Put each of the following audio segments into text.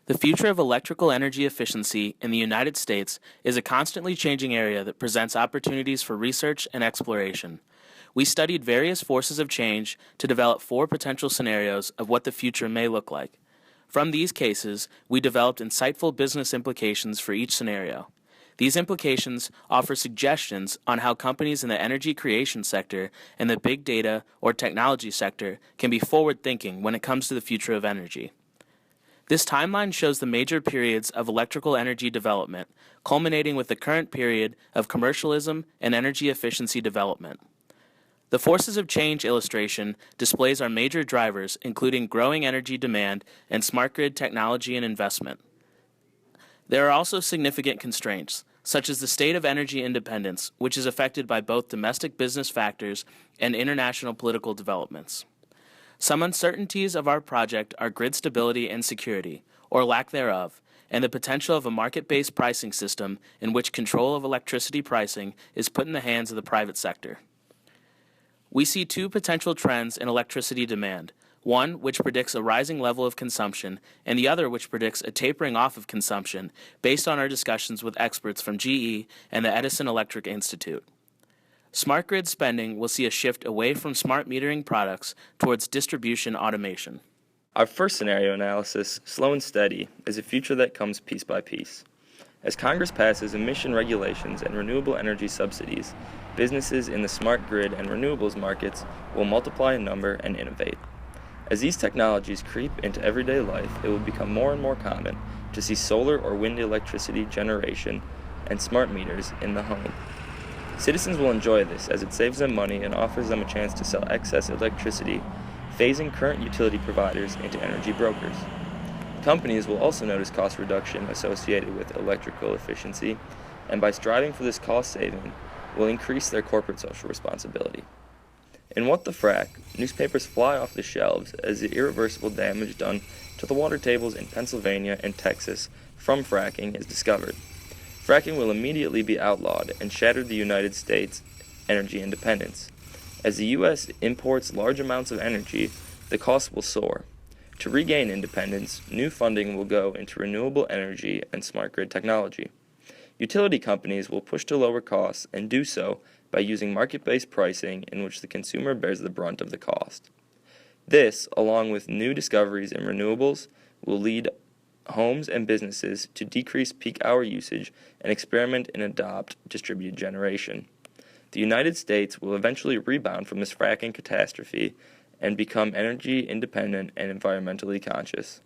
The future of electrical energy efficiency in the United States is a constantly changing area that presents opportunities for research and exploration. We studied various forces of change to develop 4 potential scenarios of what the future may look like. From these cases, we developed insightful business implications for each scenario. These implications offer suggestions on how companies in the energy creation sector and the big data or technology sector can be forward-thinking when it comes to the future of energy. This timeline shows the major periods of electrical energy development, culminating with the current period of commercialism and energy efficiency development. The forces of change illustration displays our major drivers, including growing energy demand and smart grid technology and investment. There are also significant constraints, such as the state of energy independence, which is affected by both domestic business factors and international political developments. Some uncertainties of our project are grid stability and security, or lack thereof, and the potential of a market-based pricing system in which control of electricity pricing is put in the hands of the private sector. We see 2 potential trends in electricity demand, one which predicts a rising level of consumption, and the other which predicts a tapering off of consumption based on our discussions with experts from GE and the Edison Electric Institute. Smart grid spending will see a shift away from smart metering products towards distribution automation. Our first scenario analysis, slow and steady, is a future that comes piece by piece. As Congress passes emission regulations and renewable energy subsidies, businesses in the smart grid and renewables markets will multiply in number and innovate. As these technologies creep into everyday life, it will become more and more common to see solar or wind electricity generation and smart meters in the home. Citizens will enjoy this as it saves them money and offers them a chance to sell excess electricity, phasing current utility providers into energy brokers. Companies will also notice cost reduction associated with electrical efficiency, and by striving for this cost saving, will increase their corporate social responsibility. In What the Frack, newspapers fly off the shelves as the irreversible damage done to the water tables in Pennsylvania and Texas from fracking is discovered. Fracking will immediately be outlawed and shatter the United States' energy independence. As the U.S. imports large amounts of energy, the costs will soar. To regain independence, new funding will go into renewable energy and smart grid technology. Utility companies will push to lower costs and do so by using market-based pricing in which the consumer bears the brunt of the cost. This, along with new discoveries in renewables, will lead homes and businesses to decrease peak hour usage and experiment and adopt distributed generation. The United States will eventually rebound from this fracking catastrophe and become energy independent and environmentally conscious.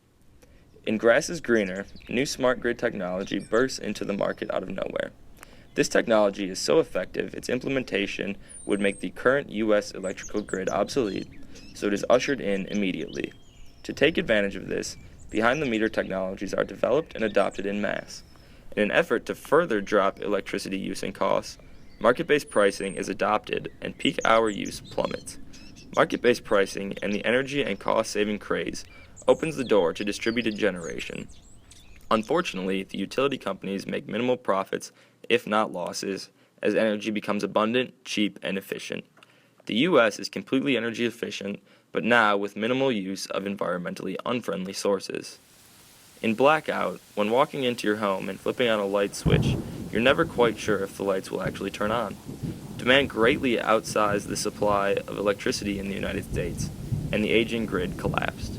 In Grass is Greener, new smart grid technology bursts into the market out of nowhere. This technology is so effective its implementation would make the current U.S. electrical grid obsolete, so it is ushered in immediately. To take advantage of this, behind-the-meter technologies are developed and adopted en masse. In an effort to further drop electricity use and costs, market-based pricing is adopted and peak hour use plummets. Market-based pricing and the energy and cost-saving craze opens the door to distributed generation. Unfortunately, the utility companies make minimal profits, if not losses, as energy becomes abundant, cheap, and efficient. The U.S. is completely energy efficient, but now with minimal use of environmentally unfriendly sources. In blackout, when walking into your home and flipping on a light switch, you're never quite sure if the lights will actually turn on. Demand greatly outsized the supply of electricity in the United States, and the aging grid collapsed.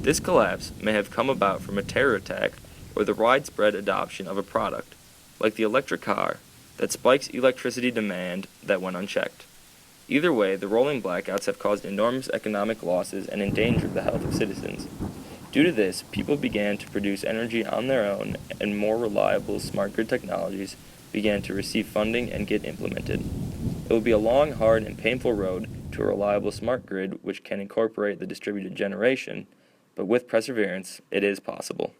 This collapse may have come about from a terror attack or the widespread adoption of a product, like the electric car, that spikes electricity demand that went unchecked. Either way, the rolling blackouts have caused enormous economic losses and endangered the health of citizens. Due to this, people began to produce energy on their own, and more reliable smart grid technologies began to receive funding and get implemented. It will be a long, hard, and painful road to a reliable smart grid which can incorporate the distributed generation, but with perseverance, it is possible.